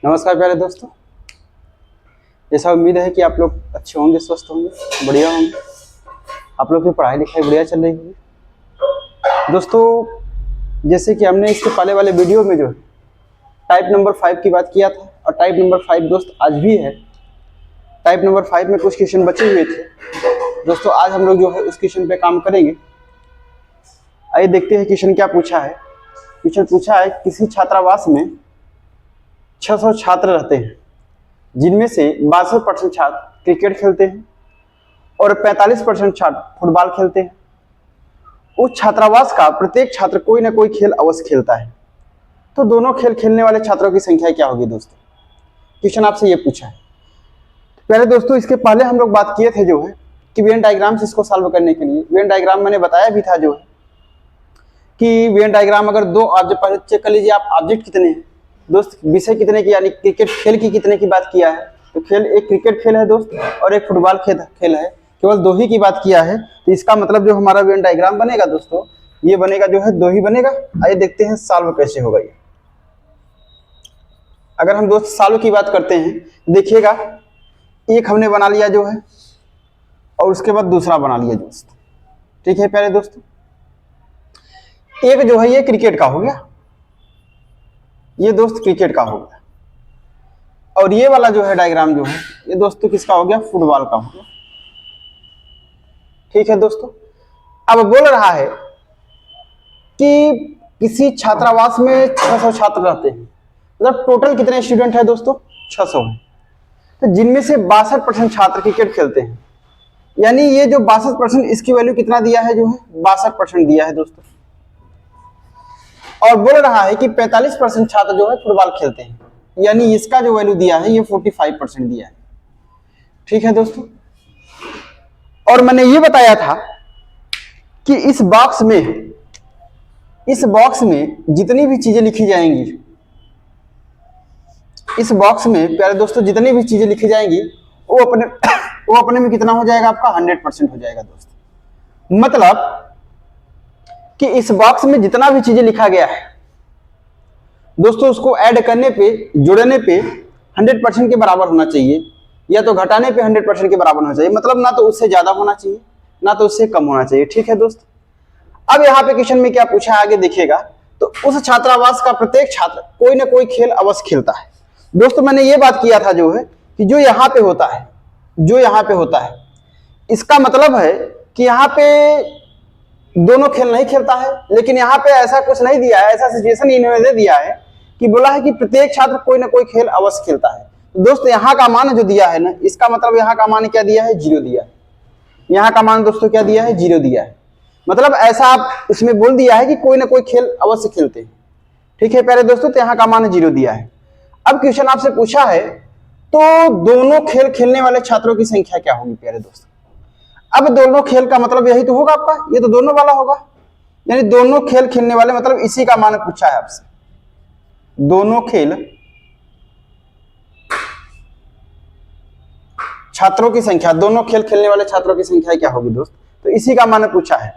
नमस्कार प्यारे दोस्तों। जैसा उम्मीद है कि आप लोग अच्छे होंगे, स्वस्थ होंगे, बढ़िया होंगे। आप लोग की पढ़ाई लिखाई बढ़िया चल रही होगी। दोस्तों, जैसे कि हमने इसके पहले वाले वीडियो में जो है टाइप नंबर 5 की बात किया था, और टाइप नंबर 5 दोस्त आज भी है। टाइप नंबर 5 में कुछ क्वेश्चन बचे हुए थे दोस्तों। आज हम लोग जो है उस क्वेश्चन पे काम करेंगे। आइए देखते हैं क्वेश्चन क्या पूछा है। क्वेश्चन पूछा है, किसी छात्रावास में 600 छात्र रहते हैं, जिनमें से 62% छात्र क्रिकेट खेलते हैं और 45% छात्र फुटबॉल खेलते हैं। उस छात्रावास का प्रत्येक छात्र कोई ना कोई खेल अवश्य खेलता है, तो दोनों खेल खेलने वाले छात्रों की संख्या क्या होगी दोस्तों? क्वेश्चन आपसे ये पूछा है। पहले दोस्तों, इसके पहले हम लोग बात किए थे जो है कि वेन डायग्राम से इसको सॉल्व करने के लिए। वेन डायग्राम मैंने बताया भी था जो है कि वेन डायग्राम अगर दो ऑब्जेक्ट, पहले चेक कर लीजिए आप ऑब्जेक्ट कितने हैं दोस्त, विषय कितने की, यानी क्रिकेट खेल की कितने की बात किया है। तो खेल एक क्रिकेट खेल है दोस्त, और एक फुटबॉल खेल है, केवल दो ही की बात किया है। तो इसका मतलब जो हमारा वेन डायग्राम बनेगा दोस्तों, ये बनेगा जो है दो ही बनेगा। आइए देखते हैं सॉल्व कैसे होगा ये। अगर हम दोस्त सॉल्व की बात करते हैं, देखिएगा एक हमने बना लिया जो है, और उसके बाद दूसरा बना लिया दोस्त। ठीक है प्यारे दोस्तों, एक जो है ये क्रिकेट का हो गया, ये दोस्त क्रिकेट का हो गया, और ये वाला जो है डायग्राम जो है ये दोस्तों किसका हो गया? फुटबॉल का हो गया। ठीक है दोस्तों, अब बोल रहा है कि किसी छात्रावास में 600 छात्र रहते हैं, मतलब टोटल कितने स्टूडेंट है दोस्तों? 600 है। तो जिनमें से 62% छात्र क्रिकेट खेलते हैं, यानी ये जो 62%, इसकी वैल्यू कितना दिया है जो है? 62% दिया है दोस्तों। और बोल रहा है कि 45% छात्र जो है फुटबॉल खेलते हैं, यानी इसका जो वैल्यू दिया है ये 45% दिया है। ठीक है दोस्तों, और मैंने ये बताया था कि इस बॉक्स में जितनी भी चीजें लिखी जाएंगी, इस बॉक्स में प्यारे दोस्तों जितनी भी चीजें लिखी जाएंगी वो अपने में कितना हो जाएगा? आपका 100% हो जाएगा दोस्त। मतलब कि इस बॉक्स में जितना भी चीजें लिखा गया है दोस्तों, उसको ऐड करने पे, जोड़ने पे 100% के बराबर होना चाहिए, या तो घटाने पे 100% के बराबर होना चाहिए। मतलब ना तो उससे ज्यादा होना चाहिए, ना तो उससे कम होना चाहिए। ठीक है दोस्त, अब यहाँ पे क्वेश्चन में क्या पूछा है आगे देखिएगा। तो उस छात्रावास का प्रत्येक छात्र कोई ना कोई खेल अवश्य खेलता है। दोस्तों, मैंने ये बात किया था जो है कि जो यहाँ पे होता है, इसका मतलब है कि यहाँ पे दोनों खेल नहीं खेलता है, लेकिन यहाँ पे ऐसा कुछ नहीं दिया है, ऐसा सिचुएशन इन्होंने दे दिया है कि बोला है कि प्रत्येक छात्र कोई ना कोई खेल अवश्य खेलता है। तो दोस्त यहाँ का मान जो दिया है ना, इसका मतलब यहाँ का मान क्या दिया है? 0 दिया है। यहाँ का मान दोस्तों क्या दिया है? 0 दिया है। मतलब ऐसा आप इसमें बोल दिया है कि कोई ना कोई खेल अवश्य खेलते हैं। ठीक है प्यारे दोस्तों, तो यहाँ का मान 0 दिया है। अब क्वेश्चन आपसे पूछा है, तो दोनों खेल खेलने वाले छात्रों की संख्या क्या होगी प्यारे दोस्तों? अब दोनों खेल का मतलब यही तो होगा आपका, ये तो दोनों वाला होगा, यानी दोनों खेल खेलने वाले, मतलब इसी का मान पूछा है आपसे। दोनों खेल छात्रों की संख्या, दोनों खेल खेलने वाले छात्रों की संख्या क्या होगी दोस्त? तो इसी का मान पूछा है।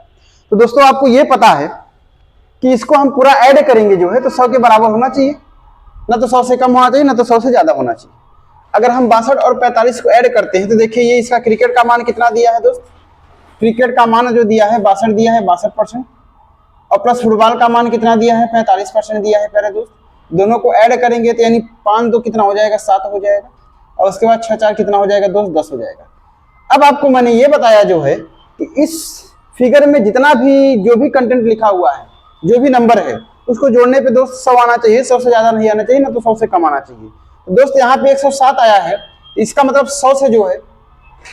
तो दोस्तों आपको यह पता है कि इसको हम पूरा ऐड करेंगे जो है तो 100 के बराबर होना चाहिए, ना तो 100 से कम होना चाहिए, ना तो 100 से ज्यादा होना चाहिए। अगर हम 62 और 45 को ऐड करते हैं तो देखिए ये इसका क्रिकेट का मान कितना दिया है दोस्त? क्रिकेट का मान जो दिया है 62 दिया है, 62%, और प्लस फुटबॉल का मान कितना दिया है? 45% दिया है प्यारे दोस्त। दोनों को ऐड करेंगे तो यानी 5 2 कितना हो जाएगा? 7 हो जाएगा, और उसके बाद 6 4 कितना हो जाएगा दोस्त? 10 हो जाएगा। अब आपको मैंने ये बताया जो है कि इस फिगर में जितना भी जो भी कंटेंट लिखा हुआ है, जो भी नंबर है, उसको जोड़ने पे दोस्त 100 आना चाहिए, 100 से ज्यादा नहीं आना चाहिए, ना तो 100 से कम आना चाहिए। तो दोस्त यहाँ पे 107 आया है, इसका मतलब 100 से जो है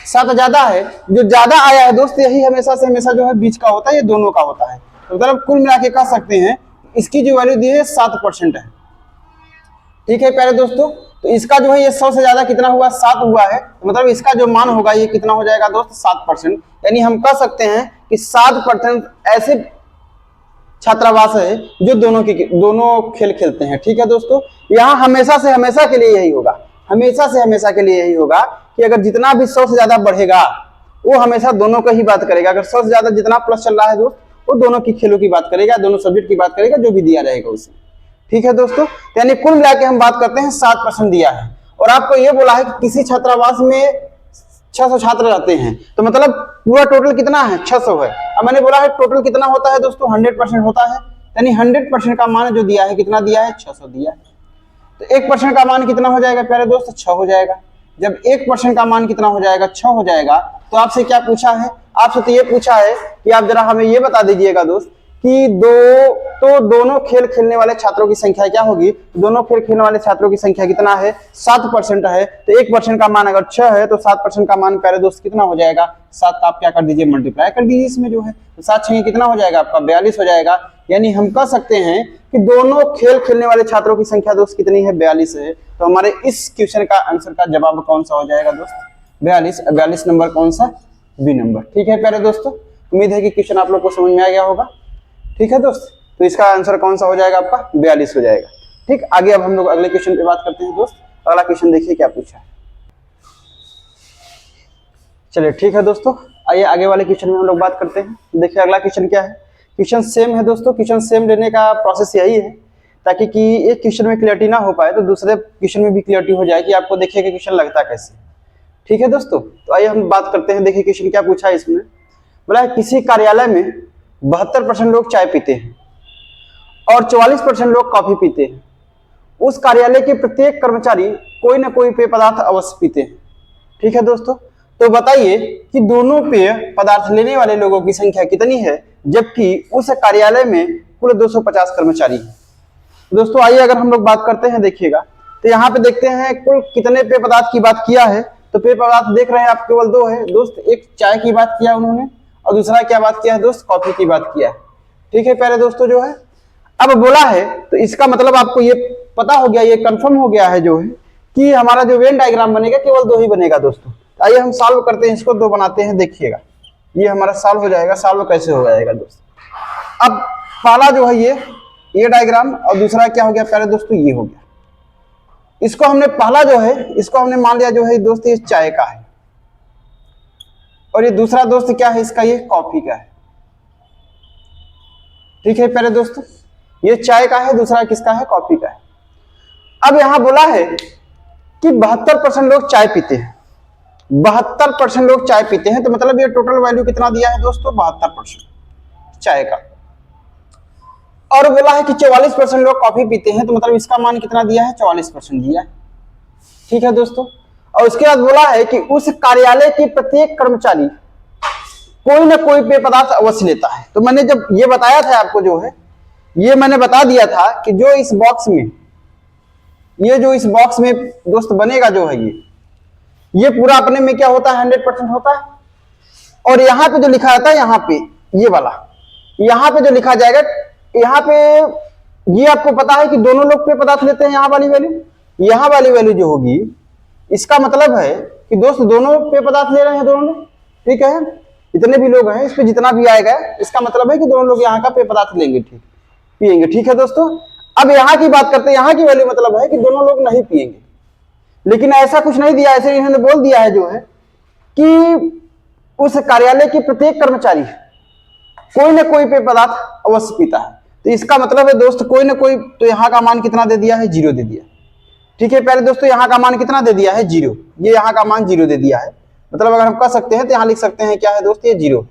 7 ज्यादा है। जो ज्यादा आया है दोस्त, यही हमेशा से हमेशा जो है बीच का होता है, ये दोनों का होता है। तो मतलब कुल मिला के कह सकते हैं इसकी जो वैल्यू दी है 7% है। ठीक है प्यारे दोस्तों, तो इसका जो है ये 100 से ज्यादा कितना हुआ? 7 हुआ है। तो मतलब इसका जो मान होगा ये कितना हो जाएगा दोस्त? 7%। यानी हम कह सकते हैं कि 7% ऐसे छात्रावास है जो दोनों खेल खेलते हैं। ठीक है दोस्तों, यहाँ हमेशा से हमेशा के लिए यही होगा, हमेशा से हमेशा के लिए यही होगा कि अगर जितना भी 100 से ज्यादा बढ़ेगा वो हमेशा दोनों का ही बात करेगा। अगर 100 से ज्यादा जितना प्लस चल रहा है दोस्त, वो दोनों की खेलों की बात करेगा, दोनों सब्जेक्ट की बात करेगा, जो भी दिया रहेगा उसमें। ठीक है दोस्तों, तो यानी कुल मिला के हम बात करते हैं 7% दिया है। और आपको ये बोला है कि किसी छात्रावास में 600 छात्र रहते हैं, तो मतलब पूरा टोटल कितना है, 600 है। अब मैंने बोला है टोटल कितना होता है दोस्तों, 100% होता है, यानी 100% का मान जो दिया है कितना दिया है, 600 दिया है। तो 1% का मान कितना हो जाएगा प्यारे दोस्त, 6 हो जाएगा। जब 1% का मान कितना हो जाएगा, 6 हो जाएगा, तो आपसे क्या पूछा है, आपसे तो ये पूछा है कि आप जरा हमें ये बता दीजिएगा दोस्त कि दोनों खेल खेलने वाले छात्रों की संख्या क्या होगी। दोनों खेल खेलने वाले छात्रों की संख्या कितना है, 7% है। तो 1% का मान अगर 6 है तो 7% का मान प्यारे दोस्त कितना हो जाएगा, 7 का आप क्या कर दीजिए, मल्टीप्लाई कर दीजिए इसमें जो है। तो 7 6 कितना हो जाएगा आपका, 42 हो जाएगा। यानी हम कह सकते हैं कि दोनों खेल खेलने वाले छात्रों की संख्या दोस्त कितनी है, 42 है। तो हमारे इस क्वेश्चन का आंसर का जवाब कौन सा हो जाएगा दोस्त, 42। 42 नंबर कौन सा, बी नंबर। ठीक है प्यारे दोस्तों, उम्मीद है कि क्वेश्चन आप लोग को समझ में आ गया होगा। ठीक है दोस्त, तो इसका आंसर कौन सा हो जाएगा आपका, 42 हो जाएगा। ठीक, आगे अब हम लोग अगले क्वेश्चन पे बात करते हैं दोस्त। अगला क्वेश्चन देखिए क्या पूछा है। चलिए ठीक है दोस्तों, आइए आगे वाले क्वेश्चन में हम लोग बात करते हैं। देखिए अगला क्वेश्चन क्या है, क्वेश्चन सेम है दोस्तों। क्वेश्चन सेम लेने का प्रोसेस यही है ताकि कि एक क्वेश्चन में क्लियरिटी ना हो पाए तो दूसरे क्वेश्चन में भी क्लियरिटी हो जाए कि आपको देखिए कि क्वेश्चन लगता कैसे। ठीक है दोस्तों, तो आइए हम बात करते हैं। देखिए क्वेश्चन क्या पूछा है इसमें, बोला है किसी कार्यालय में 72% लोग चाय पीते हैं और 44% लोग कॉफी पीते हैं। उस कार्यालय के प्रत्येक कर्मचारी कोई ना कोई पेय पदार्थ अवश्य पीते हैं। ठीक है दोस्तों, तो बताइए कि दोनों पेय पदार्थ लेने वाले लोगों की संख्या कितनी है, जबकि उस कार्यालय में कुल 250 कर्मचारी हैं। दोस्तों आइए अगर हम लोग बात करते हैं, देखिएगा तो यहाँ पे देखते हैं कुल कितने पेय पदार्थ की बात किया है। तो पेय पदार्थ देख रहे हैं आप, केवल 2 है दोस्त। एक चाय की बात किया उन्होंने और दूसरा क्या बात किया है दोस्त, कॉफी की बात किया है। ठीक है प्यारे दोस्तों जो है, अब बोला है तो इसका मतलब आपको ये पता हो गया, ये कंफर्म हो गया है जो है कि हमारा जो वेन डायग्राम बनेगा केवल 2 ही बनेगा दोस्तों। आइए हम सॉल्व करते हैं इसको, 2 बनाते हैं। देखिएगा ये हमारा सॉल्व हो जाएगा। सॉल्व कैसे हो जाएगा दोस्त, अब पहला जो है ये डायग्राम और दूसरा क्या हो गया प्यारे दोस्तों, ये हो गया। इसको हमने पहला जो है इसको हमने मान लिया जो है दोस्त ये चाय का है और ये दूसरा दोस्त क्या है इसका, ये कॉफी का है। ठीक है प्यारे दोस्तों, ये चाय का है, दूसरा किसका है, कॉफी का है। अब यहां बोला है कि 72% लोग चाय पीते हैं। 72% लोग चाय पीते हैं, तो मतलब ये टोटल वैल्यू कितना दिया है दोस्तों, 72% चाय का। और बोला है कि 44% लोग कॉफी पीते हैं, तो मतलब इसका मान कितना दिया है, 44% दिया है। ठीक है दोस्तों, और उसके बाद बोला है कि उस कार्यालय के प्रत्येक कर्मचारी कोई ना कोई पेय पदार्थ अवश्य लेता है। तो मैंने जब ये बताया था आपको जो है, ये मैंने बता दिया था कि जो इस बॉक्स में दोस्त बनेगा जो है ये पूरा अपने में क्या होता है, 100% होता है। और यहाँ पे जो लिखा रहता है, यहाँ पे ये वाला, यहाँ पे जो लिखा जाएगा, यहाँ पे ये आपको पता है कि दोनों लोग पेय पदार्थ लेते हैं। यहाँ वाली वैल्यू जो होगी, इसका मतलब है कि दोस्त दोनों पेय पदार्थ ले रहे हैं दोनों लोग। ठीक है, जितने भी लोग हैं इस पे जितना भी आएगा, इसका मतलब है कि दोनों लोग यहाँ का पेय पदार्थ लेंगे, ठीक पिएंगे। ठीक है दोस्तों, अब यहाँ की बात करते हैं। यहाँ की वैल्यू मतलब है कि दोनों लोग नहीं पिएंगे, लेकिन ऐसा कुछ नहीं दिया, ऐसे इन्होंने बोल दिया है जो है कि उस कार्यालय के प्रत्येक कर्मचारी कोई ना कोई पेय पदार्थ अवश्य पीता है। तो इसका मतलब है दोस्त कोई ना कोई, तो यहाँ का मान कितना दे दिया है, 0 दे दिया। ठीक है पहले दोस्तों, यहाँ का मान कितना दे दिया है, 0। ये यहाँ का मान 0 दे दिया है, मतलब अगर हम कह सकते हैं तो यहाँ लिख सकते हैं क्या है दोस्त, ये 0।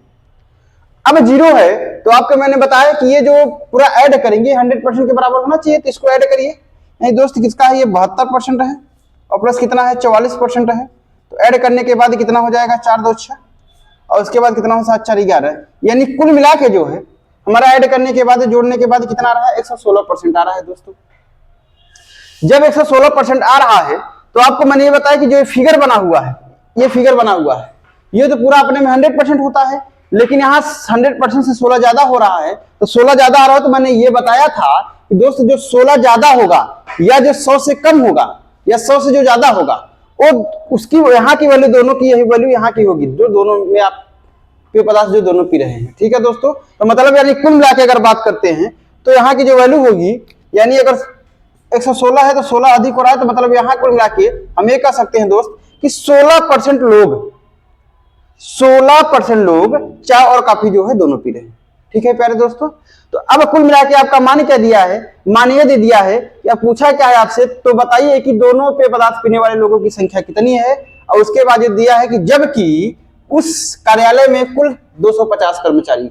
अब 0 है तो आपको मैंने बताया कि ये जो पूरा ऐड करेंगे 100% के बराबर होना चाहिए, तो इसको ऐड करिए। नहीं दोस्त किसका है, ये 72% है और प्लस कितना है, 44% है। तो ऐड करने के बाद कितना हो जाएगा, 4 2 6, और उसके बाद कितना हो, 7 4 11। यानी कुल मिला के जो है हमारा ऐड करने के बाद, जोड़ने के बाद कितना आ रहा है, 116% आ रहा है दोस्तों। जब 116% आ रहा है तो आपको मैंने ये बताया कि जो फिगर बना हुआ है, ये फिगर बना हुआ है, ये तो पूरा अपने में 100% होता है, लेकिन यहाँ 100% से 16 ज्यादा हो रहा है। तो 16 ज्यादा आ रहा है, तो मैंने ये बताया था कि दोस्त जो 16 ज्यादा होगा या जो 100 से कम होगा या 100 से जो ज्यादा होगा, वो उसकी यहाँ की वैल्यू, दोनों की यही वैल्यू यहाँ की होगी, जो दोनों में आप पेय पदार्थ जो दोनों पी रहे हैं। ठीक है दोस्तों, तो मतलब यानी कुल मिला के अगर बात करते हैं तो यहाँ की जो वैल्यू होगी, यानी अगर 116 है तो 16 अधिक हो रहा है, तो मतलब यहाँ कुल मिला के हम ये कह सकते हैं दोस्त कि 16% लोग चाय और कॉफी जो है दोनों पी रहे हैं। ठीक है प्यारे दोस्तों। तो अब कुल मिला के आपका मान क्या दिया है, मान ये दे दिया है कि अब पूछा क्या है आपसे, तो बताइए कि दोनों पेय पदार्थ पीने वाले लोगों की संख्या कितनी है, और उसके बाद ये दिया है कि जबकि उस कार्यालय में कुल 250 कर्मचारी।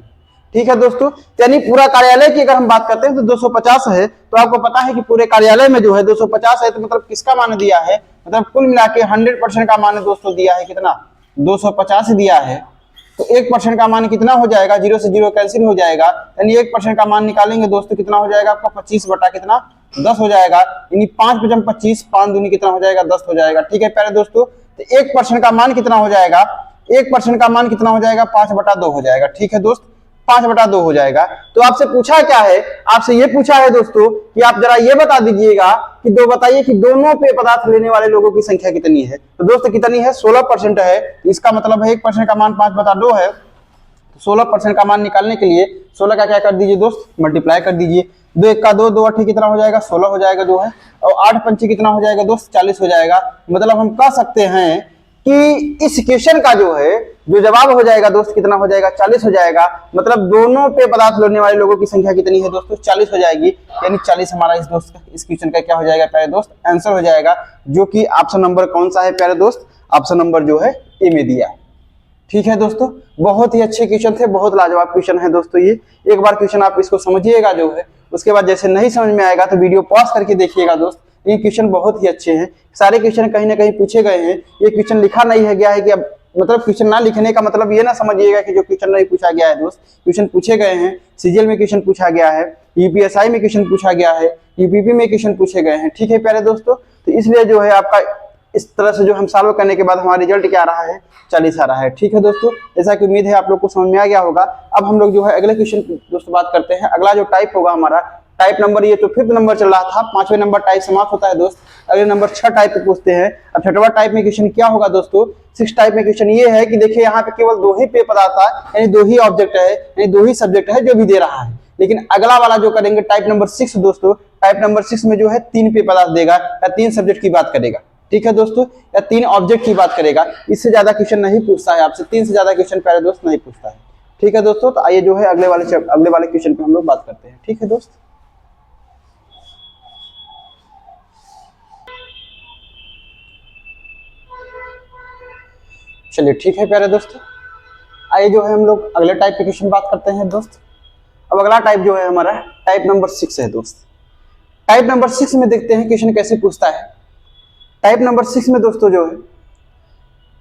ठीक है दोस्तों, यानी पूरा कार्यालय की अगर हम बात करते हैं तो 250 है, तो आपको पता है कि पूरे कार्यालय में जो है 250 है, तो मतलब किसका मान दिया है, मतलब कुल मिला के 100% का मान दोस्तों दिया है कितना, 250 दिया है। तो 1% का मान कितना हो जाएगा, 0 से 0 कैंसिल हो जाएगा, यानी 1% का मान निकालेंगे दोस्तों कितना हो जाएगा आपका 25 बटा कितना 10 हो जाएगा, यानी 5×25 5 दूनी कितना हो जाएगा 10 हो जाएगा। ठीक है प्यारे दोस्तों, तो 1% का मान कितना हो जाएगा, 1% का मान कितना हो जाएगा 5/2 हो जाएगा। ठीक है दोस्त, 5/2 हो जाएगा। तो आपसे पूछा क्या है, आपसे ये पूछा है दोस्तों कि आप जरा ये बता दीजिएगा कि बताइए कि दोनों पेय पदार्थ लेने वाले लोगों की संख्या कितनी है। तो दोस्तों कितनी है, 16% है, इसका मतलब है 1% का मान 5/2 है। 16% का मान निकालने के लिए 16 का क्या कर दीजिए दोस्त, मल्टीप्लाई कर दीजिए, 2 1 का 2, 2 8 कितना हो जाएगा 16 हो जाएगा जो है, और 8 पंची कितना हो जाएगा दोस्त 40 हो जाएगा। मतलब हम कह सकते हैं कि इस क्वेश्चन का जो है जो जवाब हो जाएगा दोस्त कितना हो जाएगा 40 हो जाएगा। मतलब दोनों पेय पदार्थ लेने वाले लोगों की संख्या कितनी है दोस्तों 40 हो जाएगी, यानी 40 हमारा इस दोस्त इस क्वेश्चन का क्या हो जाएगा प्यारे दोस्त, आंसर हो जाएगा, जो कि ऑप्शन नंबर कौन सा है प्यारे दोस्त, ऑप्शन नंबर जो है ए में दिया है। ठीक है दोस्तों, बहुत ही अच्छे क्वेश्चन थे, बहुत लाजवाब क्वेश्चन है दोस्तों ये। एक बार क्वेश्चन आप इसको समझिएगा जो है, उसके बाद जैसे नहीं समझ में आएगा तो वीडियो पॉज करके देखिएगा दोस्त। ये क्वेश्चन बहुत ही अच्छे हैं, सारे क्वेश्चन कहीं ना कहीं पूछे गए हैं। ये क्वेश्चन लिखा नहीं है गया है कि अब मतलब क्वेश्चन ना लिखने का मतलब ये ना समझिएगा कि जो क्वेश्चन नहीं पूछा गया है दोस्त, क्वेश्चन पूछे गए हैं। सीजीएल में क्वेश्चन पूछा गया है, यूपीएसआई में क्वेश्चन पूछा गया है, यूपीपी में क्वेश्चन पूछे गए हैं। ठीक है प्यारे दोस्तों, तो इसलिए जो है आपका इस तरह से जो हम सॉल्व करने के बाद हमारा रिजल्ट क्या आ रहा है 40 आ रहा है। ठीक है दोस्तों, जैसा कि उम्मीद है आप लोग को समझ में आ गया होगा। अब हम लोग जो है अगले क्वेश्चन दोस्तों बात करते हैं। अगला जो टाइप होगा हमारा टाइप नंबर, ये तो 5th नंबर चल रहा था, 5वें नंबर टाइप समाप्त होता है दोस्त। अगले नंबर 6 टाइप पे पूछते हैं। अब 6वां टाइप में क्वेश्चन क्या होगा दोस्तों, 6 टाइप में क्वेश्चन ये है कि देखिए यहाँ पे केवल 2 ही पेय पदार्थ था, यानी 2 ही ऑब्जेक्ट है, यानी 2 ही सब्जेक्ट है जो भी दे रहा है। लेकिन अगला वाला जो करेंगे टाइप नंबर 6 दोस्तों, टाइप नंबर 6 में जो है 3 पेय पदार्थ देगा या 3 सब्जेक्ट की बात करेगा। ठीक है दोस्तों, या 3 ऑब्जेक्ट की बात करेगा, इससे ज्यादा क्वेश्चन नहीं पूछता है आपसे, 3 से ज्यादा क्वेश्चन प्यारे दोस्त नहीं पूछता है। ठीक है दोस्तों, तो आइए जो है अगले वाले क्वेश्चन पे हम लोग बात करते हैं। ठीक है दोस्त, चलिए ठीक है प्यारे दोस्तों, आइए जो है हम लोग अगले टाइप के क्वेश्चन बात करते हैं दोस्त। अब अगला टाइप जो है हमारा टाइप नंबर 6 है दोस्त। टाइप नंबर 6 में देखते हैं क्वेश्चन कैसे पूछता है। टाइप नंबर 6 में दोस्तों जो है,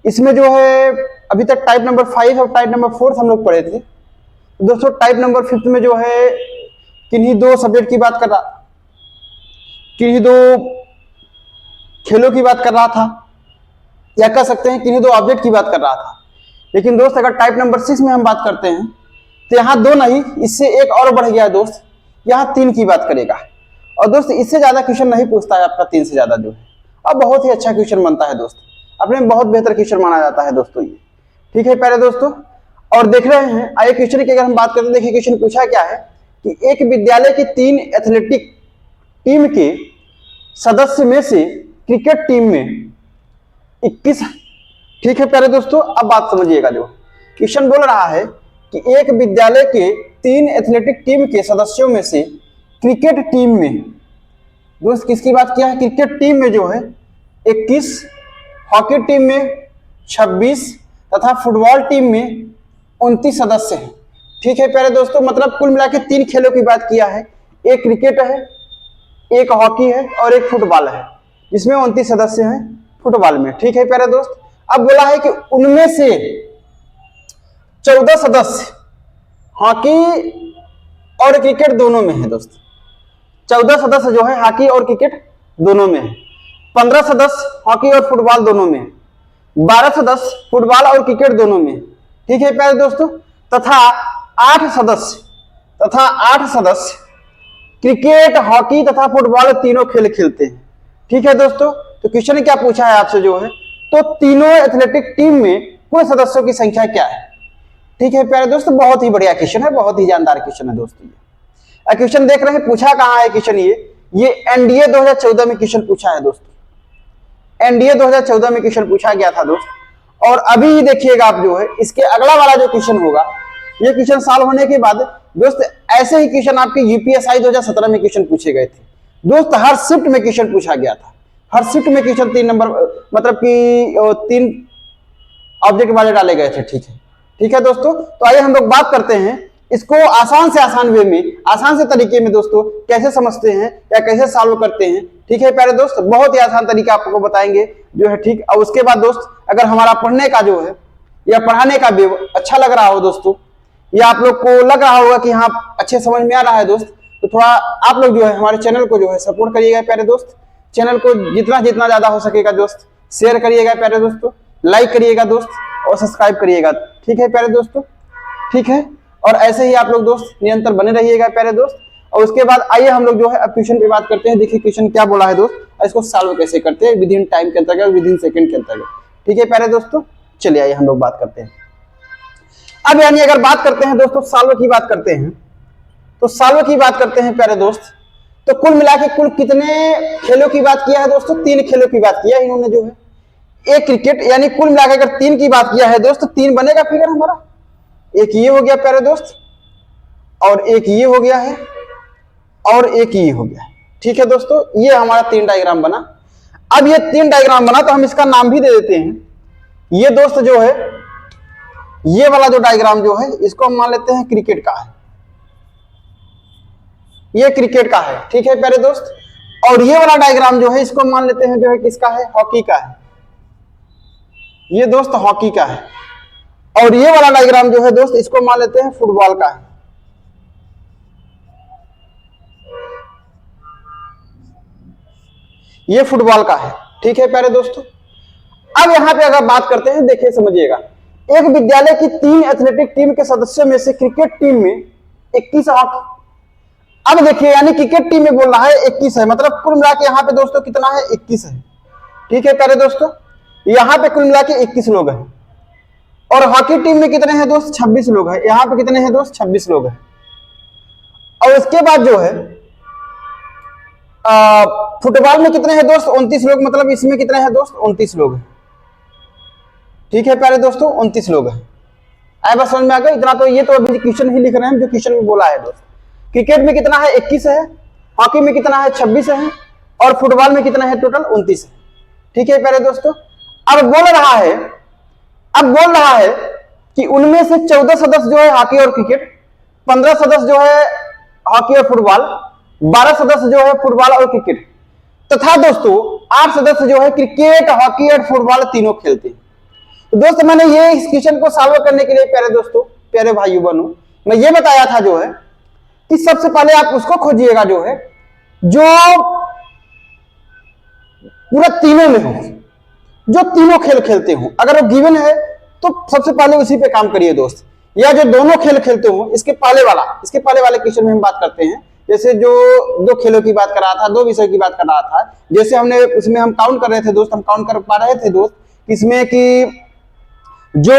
इसमें जो है अभी तक टाइप नंबर 5 और टाइप नंबर 4 हम लोग पढ़े थे। तो दोस्तों टाइप नंबर 5 में जो है किन्हीं 2 सब्जेक्ट की बात कर रहा, किन्हीं 2 खेलों की बात कर रहा था, या कह सकते हैं किन्हीं 2 ऑब्जेक्ट की बात कर रहा था। लेकिन दोस्त अगर टाइप नंबर 6 में हम बात करते हैं तो यहाँ 2 नहीं, इससे एक और बढ़ गया दोस्त, यहाँ 3 की बात करेगा। और दोस्त इससे ज्यादा क्वेश्चन नहीं पूछता है आपका 3 से ज्यादा जो है, अब बहुत ही अच्छा क्वेश्चन बनता है दोस्त, अपने में बहुत बेहतर क्वेश्चन माना जाता है दोस्तों ये। ठीक है प्यारे दोस्तों, और देख रहे हैं आइए क्वेश्चन की अगर हम बात करते हैं, देखिए क्वेश्चन पूछा क्या है कि एक विद्यालय की 3 एथलेटिक टीम के सदस्य में से क्रिकेट टीम में 21। ठीक है प्यारे दोस्तों, अब बात समझिएगा, जो क्वेश्चन बोल रहा है कि एक विद्यालय के 3 एथलेटिक टीम के सदस्यों में से क्रिकेट टीम में, दोस्त किसकी बात किया है, क्रिकेट टीम में जो है 21, हॉकी टीम में 26 तथा फुटबॉल टीम में 29 सदस्य हैं। ठीक है प्यारे दोस्तों, मतलब कुल मिला के 3 खेलों की बात किया है, एक क्रिकेट है, एक हॉकी है और एक फुटबॉल है, जिसमें 29 सदस्य हैं फुटबॉल में। ठीक है प्यारे दोस्त, अब बोला है कि उनमें से 14 सदस्य हॉकी और क्रिकेट दोनों में है दोस्त। 14 सदस्य जो है हॉकी और क्रिकेट दोनों में है, 15 सदस्य हॉकी और फुटबॉल दोनों में है, 12 सदस्य फुटबॉल और क्रिकेट दोनों में है। ठीक है प्यारे दोस्तों, तथा 8 सदस्य क्रिकेट, हॉकी तथा फुटबॉल तीनों खेल खेलते हैं। ठीक है दोस्तों, तो क्वेश्चन क्या पूछा है आपसे जो है, तो तीनों एथलेटिक टीम में कुल सदस्यों की संख्या क्या है। ठीक है प्यारे दोस्तों, बहुत ही बढ़िया क्वेश्चन है, बहुत ही जानदार क्वेश्चन है दोस्तों ये। क्वेश्चन देख रहे हैं पूछा कहां है क्वेश्चन, ये एनडीए 2014 में क्वेश्चन पूछा है दोस्तों, एनडीए 2014 में क्वेश्चन पूछा गया था दोस्त। और अभी देखिएगा आप जो है इसके अगला वाला जो क्वेश्चन होगा, ये क्वेश्चन सॉल्व होने के बाद दोस्त ऐसे ही क्वेश्चन आपके यूपीएसआई 2017 में क्वेश्चन पूछे गए थे दोस्त। हर शिफ्ट में क्वेश्चन पूछा गया था, हर शिफ्ट में क्वेश्चन 3 नंबर मतलब कि 3 ऑब्जेक्ट वाले डाले गए थे। ठीक है दोस्तों। तो आइए हम लोग बात करते हैं इसको आसान से आसान वे में, आसान से तरीके में दोस्तों कैसे समझते हैं या कैसे सॉल्व करते हैं। ठीक है प्यारे दोस्त, बहुत ही आसान तरीका आपको बताएंगे जो है। ठीक, और उसके बाद दोस्त अगर हमारा पढ़ने का जो है या पढ़ाने का भी अच्छा लग रहा हो दोस्तों, या आप लोग को लग रहा होगा कि हाँ अच्छे समझ में आ रहा है दोस्त, तो थोड़ा आप लोग जो है हमारे चैनल को जो है सपोर्ट करिएगा प्यारे दोस्त। चैनल को जितना जितना ज्यादा हो सकेगा दोस्त शेयर करिएगा प्यारे दोस्तों, लाइक करिएगा दोस्त और सब्सक्राइब करिएगा। ठीक है प्यारे दोस्तों, ठीक है। और ऐसे ही आप लोग दोस्त निरंतर बने रहिएगा प्यारे दोस्त। और उसके बाद आइए हम लोग जो है अब क्वेश्चन पे बात करते हैं। देखिए क्वेश्चन क्या बोला है दोस्त, इसको सॉल्व कैसे करते हैं विद इन टाइम के अंतर्गत, विद इन सेकंड के अंतर्गत। ठीक है प्यारे दोस्तों, चलिए आइए हम लोग बात करते हैं। अब यानी अगर बात करते हैं दोस्तों सॉल्व की बात करते हैं, तो सॉल्व की बात करते हैं प्यारे दोस्त, तो कुल मिला के कुल कितने खेलों की बात किया है दोस्तों? 3 खेलों की बात किया है इन्होंने जो है। एक क्रिकेट, यानी कुल मिला के अगर 3 की बात किया है दोस्त, 3 बनेगा फिगर हमारा। एक ये हो गया प्यारे दोस्त, और एक ये हो गया है, और एक ये हो गया। ठीक है दोस्तों, ये हमारा 3 डायग्राम बना। अब ये 3 डायग्राम बना तो हम इसका नाम भी दे देते हैं। ये दोस्त जो है, ये वाला जो डायग्राम जो है इसको हम मान लेते हैं क्रिकेट का है, ये क्रिकेट का है। ठीक है प्यारे दोस्त, और ये वाला डायग्राम जो है इसको मान लेते हैं जो है किसका है, हॉकी का है। ये दोस्त हॉकी का है। और ये वाला डायग्राम जो है दोस्त इसको मान लेते हैं फुटबॉल का है। ये फुटबॉल का है। ठीक है प्यारे दोस्तों। अब यहां पे अगर बात करते हैं, देखिए समझिएगा, एक विद्यालय की 3 एथलेटिक टीम के सदस्यों में से क्रिकेट टीम में 21 हॉकी। अब देखिए यानी क्रिकेट टीम में बोल रहा है 21 है, मतलब कुल मिला के यहां पे दोस्तों कितना है, 21 है। ठीक है प्यारे दोस्तों, यहां पे कुल मिला के 21 लोग हैं। और हॉकी टीम में कितने हैं दोस्त, 26 लोग हैं। यहां पे कितने हैं दोस्त, 26 लोग हैं। और उसके बाद जो है फुटबॉल में कितने हैं दोस्त, 29 लोग, मतलब इसमें कितने हैं दोस्त, 29 लोग हैं। ठीक है प्यारे दोस्तों, 29 लोग हैं। आए बस समझ में आ गया इतना। तो ये तो अभी क्वेश्चन ही लिख रहे हैं जो क्वेश्चन में बोला है दोस्त। क्रिकेट में कितना है, 21 है। हॉकी में कितना है, 26 है। और फुटबॉल में कितना है, टोटल 29 है। ठीक है प्यारे दोस्तों। अब बोल रहा है कि उनमें से 14 सदस्य जो है हॉकी और क्रिकेट, 15 सदस्य जो है हॉकी और फुटबॉल, 12 सदस्य जो है फुटबॉल और क्रिकेट, तथा दोस्तों 8 सदस्य जो है क्रिकेट, हॉकी और फुटबॉल तीनों खेलते हैं। तो दोस्त मैंने ये इस क्वेश्चन को सॉल्व करने के लिए प्यारे दोस्तों, प्यारे भाइयों बहनों, मैं ये बताया था जो है कि सबसे पहले आप उसको खोजिएगा जो है जो पूरा तीनों में हो, जो तीनों खेल खेलते हो। अगर वो गिवन है तो सबसे पहले उसी पे काम करिए दोस्त। या जो दोनों खेल खेलते हो, इसके पहले वाले क्वेश्चन में हम बात करते हैं। जैसे जो 2 खेलों की बात कर रहा था, 2 विषय की बात कर रहा था, जैसे हमने उसमें हम काउंट कर रहे थे दोस्त, हम काउंट कर पा रहे थे दोस्त इसमें कि जो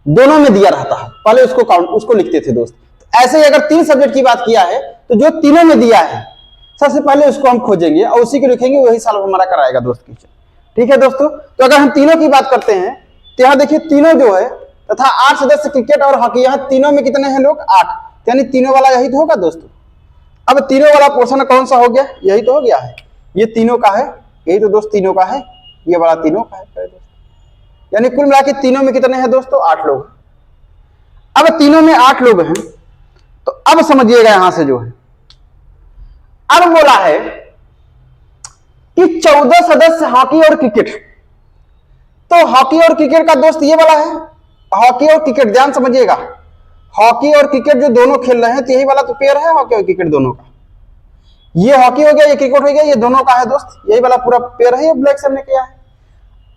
दोनों में दिया रहता है पहले उसको लिखते थे दोस्त। ऐसे ही अगर 3 सब्जेक्ट की बात किया है तो जो तीनों में दिया है सबसे पहले उसको हम खोजेंगे और उसी को लिखेंगे, वही सॉल्व हमारा कराएगा दोस्त क्वेश्चन। ठीक है दोस्तों। तो अगर हम तीनों की बात करते हैं तो यहाँ देखिए तीनों जो है तथा 8 सदस्य क्रिकेट और हॉकी, यहाँ तीनों में कितने हैं लोग, 8, यानी तीनों वाला यही तो होगा दोस्तों। अब तीनों वाला पोर्शन कौन सा हो गया, यही तो हो गया है, ये तीनों का है, यही तो दोस्त तीनों का है, ये वाला तीनों का है दोस्त। यानी कुल मिला के तीनों में कितने हैं दोस्तों, 8 लोग। अब तीनों में 8 लोग हैं तो अब समझिएगा यहां से जो है, अब बोला है कि 14 सदस्य हॉकी और क्रिकेट। तो हॉकी और क्रिकेट का दोस्त ये वाला है, हॉकी और क्रिकेट, ध्यान समझिएगा, हॉकी और क्रिकेट जो दोनों खेल रहे हैं तो यही वाला तो पेयर है हॉकी और क्रिकेट दोनों का। ये हॉकी हो गया, ये क्रिकेट हो गया, ये दोनों का है दोस्त, यही वाला पूरा पेयर है, ये ब्लैक से हमने किया है।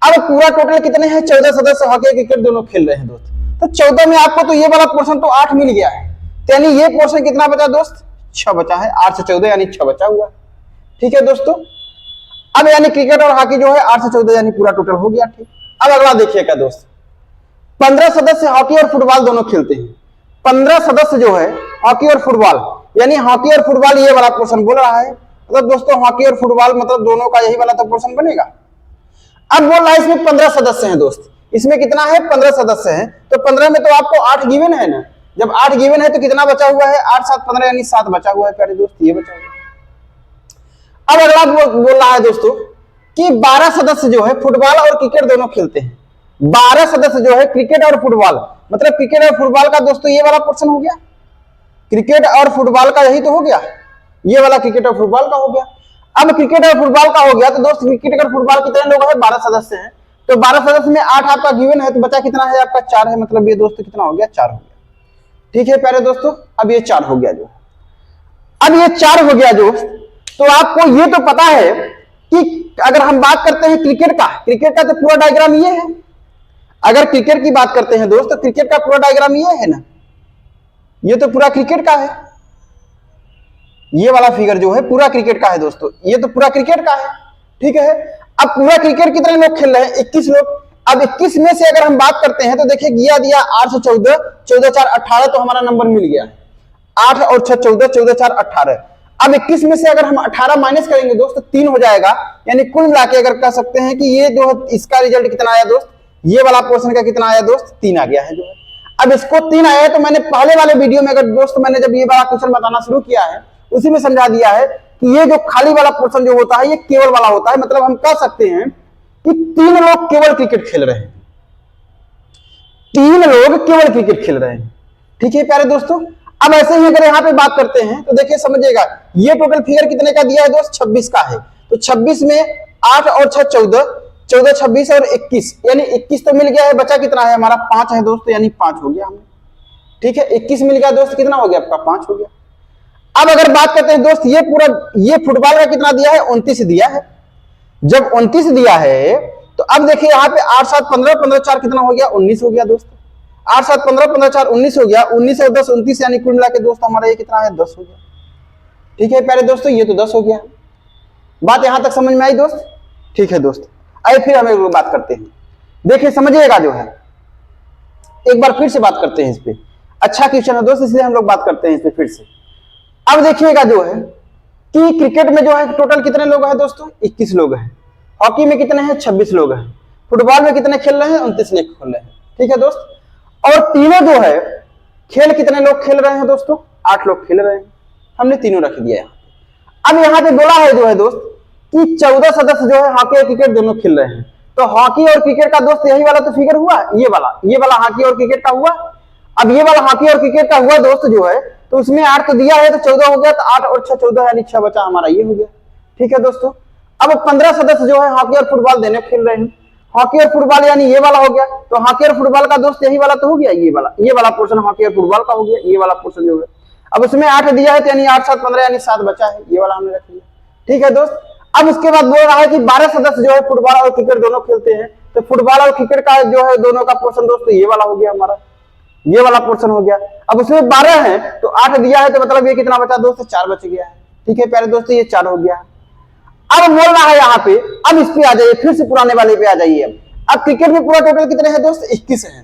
अब पूरा टोटल कितने हैं, 14 सदस्य हॉकी और क्रिकेट दोनों खेल रहे हैं दोस्त। तो 14 में आपको तो ये वाला पोर्शन तो 8 मिल गया है, यानी ये पोर्शन कितना बचा दोस्त, 6 बचा है। 8 से 14 यानी 6 बचा हुआ। ठीक है दोस्तों। अब यानी क्रिकेट और हॉकी जो है 8 से 14 यानी पूरा टोटल हो गया। ठीक, अब अगला देखिएगा दोस्त, 15 सदस्य हॉकी और फुटबॉल दोनों खेलते हैं। 15 सदस्य जो है हॉकी और फुटबॉल, यानी हॉकी और फुटबॉल ये वाला पोर्शन बोल रहा है, मतलब दोस्तों हॉकी और फुटबॉल मतलब दोनों का यही वाला तो पोर्शन बनेगा। अब बोल रहा है इसमें 15 सदस्य हैं दोस्त, इसमें कितना है, 15 सदस्य हैं। तो 15 में तो आपको 8 गिवन है ना, जब 8 गिवन है तो कितना बचा हुआ है, 8 7 15 यानी 7 बचा हुआ है प्यारे दोस्त, ये बचा हुआ है। अब अगला बोल रहा है दोस्तों कि 12 सदस्य जो है फुटबॉल और क्रिकेट दोनों खेलते हैं। 12 सदस्य जो है क्रिकेट और फुटबॉल, मतलब क्रिकेट और फुटबॉल का दोस्तों ये वाला पोर्शन हो गया, क्रिकेट और फुटबॉल का यही तो हो गया, ये वाला क्रिकेट और फुटबॉल का हो गया। अब क्रिकेट और फुटबॉल का हो गया तो दोस्त क्रिकेट और फुटबॉल कितने लोग हैं, 12 सदस्य हैं। तो 12 सदस्य में 8 आपका गिवन है तो बचा कितना है आपका 4 है, मतलब ये दोस्तों कितना हो गया 4 हो गया। ठीक है प्यारे दोस्तों, अब ये 4 हो गया जो, अब ये 4 हो गया दोस्त। तो आपको ये तो पता है कि अगर हम बात करते हैं क्रिकेट का तो पूरा डायग्राम ये है। अगर क्रिकेट की बात करते हैं दोस्त तो क्रिकेट का पूरा डायग्राम ये है ना, ये तो पूरा क्रिकेट का है, ये वाला फिगर जो है पूरा क्रिकेट का है दोस्तों, ये तो पूरा क्रिकेट का है। ठीक है, अब पूरा क्रिकेट कितने लोग खेल रहे हैं, 21 लोग। अब 21 में से अगर हम बात करते हैं तो देखिए गिया दिया 8 से 14, 14 4 18, तो हमारा नंबर मिल गया है 8 और 6 14, 14 4 18। अब 21 में से अगर हम 18 माइनस करेंगे दोस्त तो 3 हो जाएगा, यानी कुल मिला के अगर कह सकते हैं कि ये जो इसका रिजल्ट कितना आया दोस्त, ये वाला पोर्शन का कितना आया दोस्त, 3 आ गया है जो है। अब इसको 3 आया है तो मैंने पहले वाले वीडियो में अगर दोस्त मैंने जब ये वाला क्वेश्चन बताना शुरू किया है उसी में समझा दिया है कि ये जो खाली वाला पोर्शन जो होता है ये केवल वाला होता है, मतलब हम कह सकते हैं कि 3 लोग केवल क्रिकेट खेल रहे हैं, 3 लोग केवल क्रिकेट खेल रहे हैं। ठीक है प्यारे दोस्तों, अब ऐसे ही अगर यहाँ पे बात करते हैं तो देखिए समझिएगा, ये टोटल फिगर कितने का दिया है दोस्त, 26 का है। तो 26 में 8 और 6 14, 14 26 और 21, यानी 21 तो मिल गया है, बचा कितना है हमारा 5 है दोस्तों, यानी 5 हो गया हमें। ठीक है, 21 मिल गया दोस्त, कितना हो गया आपका 5 हो गया। अब अगर बात करते हैं दोस्त ये पूरा ये फुटबॉल का कितना दिया है, 29 दिया है। जब 29 दिया है तो अब देखिए यहाँ पे 8 7 15, 15 4 कितना हो गया, 19 हो गया दोस्त। 8 7 15, 15 4 19 हो गया, 19 और 10 29, यानी कुल मिला के दोस्तों हमारा ये कितना है 10 हो गया। ठीक है प्यारे दोस्तों, ये तो 10 हो गया। बात यहां तक समझ में आई दोस्त। ठीक है दोस्त, आइए फिर हम एक बात करते हैं, देखिए समझिएगा जो है, एक बार फिर से बात करते हैं इस पे। अच्छा क्वेश्चन है दोस्त, इसलिए हम लोग बात करते हैं इस पे फिर से। अब देखिएगा जो है कि क्रिकेट में जो है टोटल कितने लोग हैं दोस्तों, 21 लोग हैं। हॉकी में कितने हैं, 26 लोग हैं। फुटबॉल में कितने खेल रहे हैं, 29 लोग खेल रहे हैं। ठीक है दोस्त, और तीनों जो है खेल कितने लोग खेल रहे हैं दोस्तों, 8 लोग खेल रहे हैं। हमने तीनों रख दिया है। अब यहाँ पे बोला है जो है दोस्त कि 14 सदस्य जो है हॉकी और क्रिकेट दोनों खेल रहे हैं। तो हॉकी और क्रिकेट का दोस्त यही वाला तो फिगर हुआ, ये वाला हॉकी और क्रिकेट का हुआ। अब ये वाला हॉकी और क्रिकेट का हुआ दोस्त जो है, तो उसमें 8 तो दिया है तो 14 हो गया, तो 8 और 6 14, यानी 6 बचा हमारा, ये हो गया। ठीक है दोस्तों, अब 15 सदस्य जो है हॉकी और फुटबॉल दोनों खेल रहे हैं। हॉकी और फुटबॉल यानी ये वाला हो गया, तो हॉकी और फुटबॉल का दोस्त यही वाला तो हो गया, ये वाला पोर्शन हॉकी और फुटबॉल का हो गया, ये वाला पोर्शन जो है। अब उसमें 8 दिया है तो यानी 8 7 15, यानी 7 बचा है, ये वाला हमने रख लिया। ठीक है दोस्त, अब उसके बाद बोल रहा है कि 12 सदस्य जो है फुटबॉल और क्रिकेट दोनों खेलते हैं। तो फुटबॉल और क्रिकेट का जो है दोनों का पोर्शन दोस्तों ये वाला हो गया हमारा, ये वाला पोर्शन हो गया। अब उसमें 12 है तो 8 दिया है, तो मतलब ये कितना बचा दोस्तों, 4 बच गया है। ठीक है प्यारे दोस्तों, ये 4 हो गया। अब बोल रहा है यहाँ पे, अब इस पे आ जाइए, फिर से पुराने वाले पे आ जाइए। अब क्रिकेट में पूरा टोटल कितने हैं दोस्त, 21 है।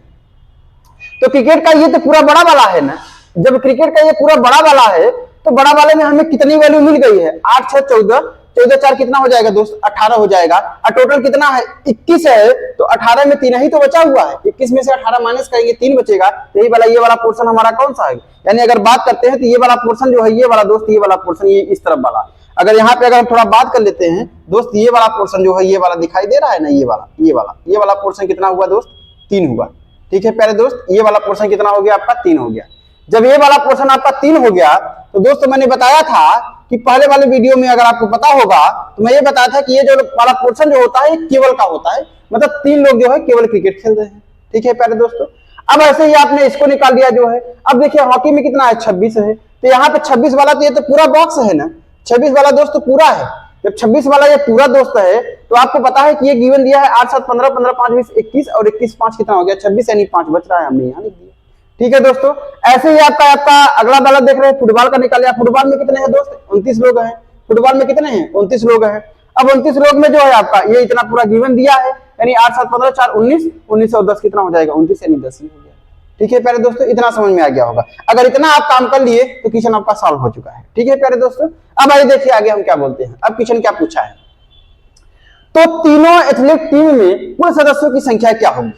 तो क्रिकेट का ये तो पूरा बड़ा वाला है ना, जब क्रिकेट का ये पूरा बड़ा वाला है तो बड़ा वाले में हमें कितनी वैल्यू मिल गई है, 8 6 14, 14 4 कितना हो जाएगा दोस्त, 18 हो जाएगा। और टोटल कितना है, 21 है, तो 18 में 3 ही तो बचा हुआ है। 21 में से 18 माइनस करेंगे 3 बचेगा, तो ये वाला पोर्शन हमारा कौन सा है, यानी अगर बात करते हैं तो ये वाला पोर्शन जो है, ये वाला दोस्त, ये वाला पोर्शन, ये इस तरफ वाला। अगर यहाँ पे अगर हम थोड़ा बात कर लेते हैं दोस्त, ये वाला पोर्शन जो है, ये वाला दिखाई दे रहा है ना, ये वाला पोर्शन कितना हुआ दोस्त, 3 हुआ। ठीक है प्यारे दोस्त, ये वाला पोर्शन कितना हो गया आपका, 3 हो गया। जब ये वाला पोर्शन आपका 3 हो गया तो दोस्तों मैंने बताया था कि पहले वाले वीडियो में अगर आपको पता होगा तो मैं ये बताया था कि ये जो वाला पोर्शन जो होता है केवल का होता है, मतलब 3 लोग जो है केवल क्रिकेट खेल रहे हैं। ठीक है प्यारे दोस्तों, अब ऐसे ही आपने इसको निकाल दिया जो है। अब देखिए हॉकी में कितना है, 26 है, तो यहाँ पे 26 वाला तो ये तो पूरा बॉक्स है ना, 26 वाला दोस्त तो पूरा है। जब 26 वाला ये पूरा दोस्त है तो आपको पता है कि ये गिवन दिया है 8 7 15, 15 5 20 21, और 21 5 कितना हो गया, 26, यानी 5 बच रहा है, हमने यहाँ लिख दिया। ठीक है दोस्तों, ऐसे ही आपका अगला वाला देख रहे हैं, फुटबॉल का निकाल लिया। फुटबॉल में कितने हैं दोस्त, 29 लोग हैं। फुटबॉल में कितने हैं, 29 लोग हैं। अब 29 लोग में जो है आपका ये इतना पूरा गिवन दिया है, यानी 8 7 15 4 19, 19 और 10 कितना हो जाएगा, 29, यानी 10 ही हो गया। ठीक है प्यारे दोस्तों, इतना समझ में आ गया होगा। अगर इतना आप काम कर लिए तो क्वेश्चन आपका सॉल्व हो चुका है। ठीक है प्यारे दोस्तों, अब आइए देखिए आगे हम क्या बोलते हैं। अब क्वेश्चन क्या पूछा है, तो तीनों एथलीट टीम में कुल सदस्यों की संख्या क्या होगी।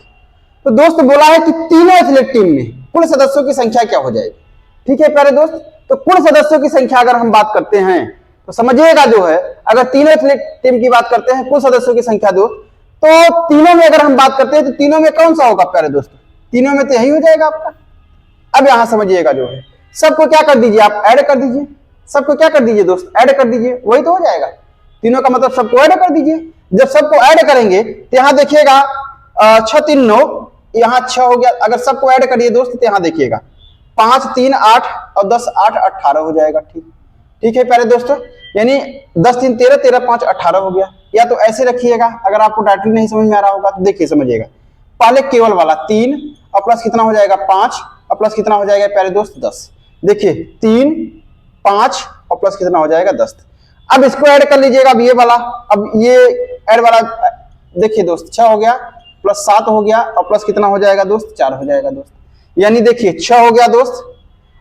तो दोस्त बोला है कि तीनों एथलीट टीम में कुल सदस्यों की संख्या क्या हो जाएगी। ठीक है प्यारे दोस्त, तो कुल सदस्यों की संख्या अगर हम बात करते हैं तो समझिएगा जो है, अगर तीनों एथलीट टीम की बात करते हैं कुल सदस्यों की संख्या दोस्त, तो तीनों में अगर हम बात करते हैं तो तीनों में कौन सा होगा प्यारे दोस्त, तीनों में तो यही हो जाएगा आपका। अब यहां समझिएगा जो है, सबको क्या कर दीजिए आप, ऐड कर दीजिए, सबको क्या कर दीजिए दोस्त, ऐड कर दीजिए, वही तो हो जाएगा। तीनों का मतलब सबको ऐड कर दीजिए। जब सबको ऐड करेंगे तो यहां देखिएगा 6 3 9, यहां 6 हो गया। अगर सबको ऐड करिए दोस्त तो यहां देखिएगा 5 3 8 और 10 8 18 हो जाएगा। ठीक है प्यारे दोस्तों, यानी 10 3 13 13 5 18 हो गया। या तो ऐसे रखिएगा, अगर आपको डायरेक्टली नहीं समझ में आ रहा होगा तो देखिए समझिएगा, पहले केवल वाला 3 और प्लस कितना हो जाएगा 5 और प्लस कितना हो जाएगा प्यारे दोस्त 10। देखिए 3 5 और प्लस कितना हो जाएगा 10। अब इसको ऐड कर लीजिएगा, अब ये वाला, अब ये ऐड वाला देखिए दोस्त 6 हो गया प्लस 7 हो गया और प्लस कितना हो जाएगा दोस्त 4 हो जाएगा दोस्त। यानी देखिए 6 हो गया दोस्त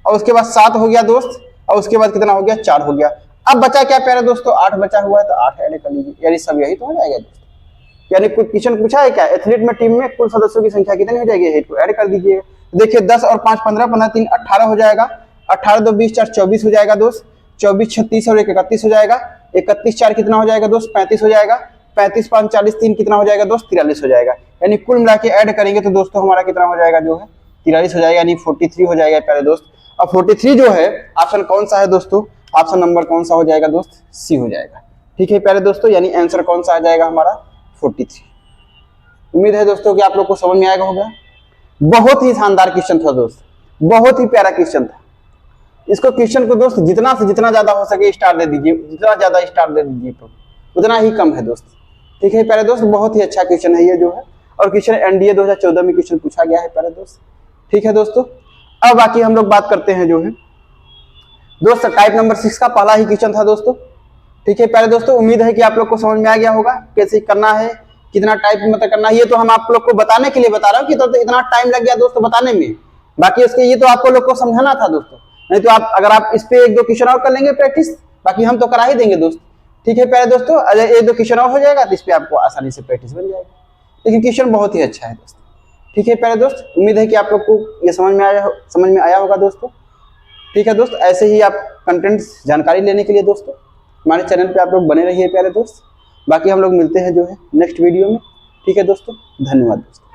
और उसके बाद 7 हो गया दोस्त और उसके बाद कितना हो गया 4 हो गया। अब बचा क्या प्यारे दोस्तों, 8 बचा हुआ है, तो 8 ऐड कर लीजिए, यानी सब यही तो हो जाएगा दोस्त। यानी कुछ क्वेश्चन पूछा है क्या, एथलीट में टीम में कुल सदस्यों की संख्या कितनी हो जाएगी, यही तो ऐड कर दीजिए। देखिए 10 और 5 15 15 3 18 हो जाएगा, 18 2 20 4 24 हो जाएगा दोस्त, 24 36 और 1 31 हो जाएगा, 31 4 कितना हो जाएगा दोस्त 35 हो जाएगा, 35 5 40 3 कितना हो जाएगा दोस्त 43 हो जाएगा। यानी कुल मिला के ऐड करेंगे तो दोस्तों हमारा कितना हो जाएगा जो है 43 हो जाएगा, यानी 43 हो जाएगा प्यारे दोस्त। अब 43 जो है ऑप्शन कौन सा है दोस्तों, ऑप्शन नंबर कौन सा हो जाएगा दोस्त, सी हो जाएगा। ठीक है प्यारे दोस्तों, यानी आंसर कौन सा आ जाएगा हमारा 43। उम्मीद है दोस्तों कि आप लोग को समझ में आएगा होगा। बहुत ही शानदार क्वेश्चन था दोस्त, बहुत ही प्यारा क्वेश्चन था। इसको क्वेश्चन को दोस्त जितना से जितना ज्यादा हो सके स्टार दे दीजिए, जितना ज्यादा स्टार दे दीजिए तो उतना ही कम है दोस्त। ठीक है प्यारे दोस्त, बहुत ही अच्छा क्वेश्चन है ये जो है, और क्वेश्चन एनडीए 2014 में क्वेश्चन पूछा गया है प्यारे दोस्त। ठीक है दोस्तों, अब बाकी हम लोग बात करते हैं जो है दोस्त टाइप नंबर 6 का पहला ही क्वेश्चन था दोस्तों। ठीक है प्यारे दोस्तों, उम्मीद है कि आप लोग को समझ में आ गया होगा कैसे करना है, कितना टाइप मतलब करना है। ये तो हम आप लोग को बताने के लिए बता रहा हूँ कि तो इतना टाइम लग गया दोस्तों बताने में, बाकी उसके ये तो आपको लोग को समझाना था दोस्तों। नहीं तो आप अगर आप इस पे 1 2 क्वेश्चन और कर लेंगे प्रैक्टिस, बाकी हम तो करा ही देंगे दोस्त। ठीक है प्यारे दोस्तों, अगर 1 2 क्वेश्चन और हो जाएगा तो इस पे आपको आसानी से प्रैक्टिस बन जाएगा। लेकिन क्वेश्चन बहुत ही अच्छा है दोस्त। ठीक है प्यारे दोस्त, उम्मीद है कि आप लोग को ये समझ में आया होगा दोस्तों। ठीक है दोस्त, ऐसे ही आप कंटेंट जानकारी लेने के लिए दोस्तों हमारे चैनल पे आप लोग बने रहिए प्यारे दोस्त। बाकी हम लोग मिलते हैं जो है नेक्स्ट वीडियो में। ठीक है दोस्तों, धन्यवाद दोस्तों।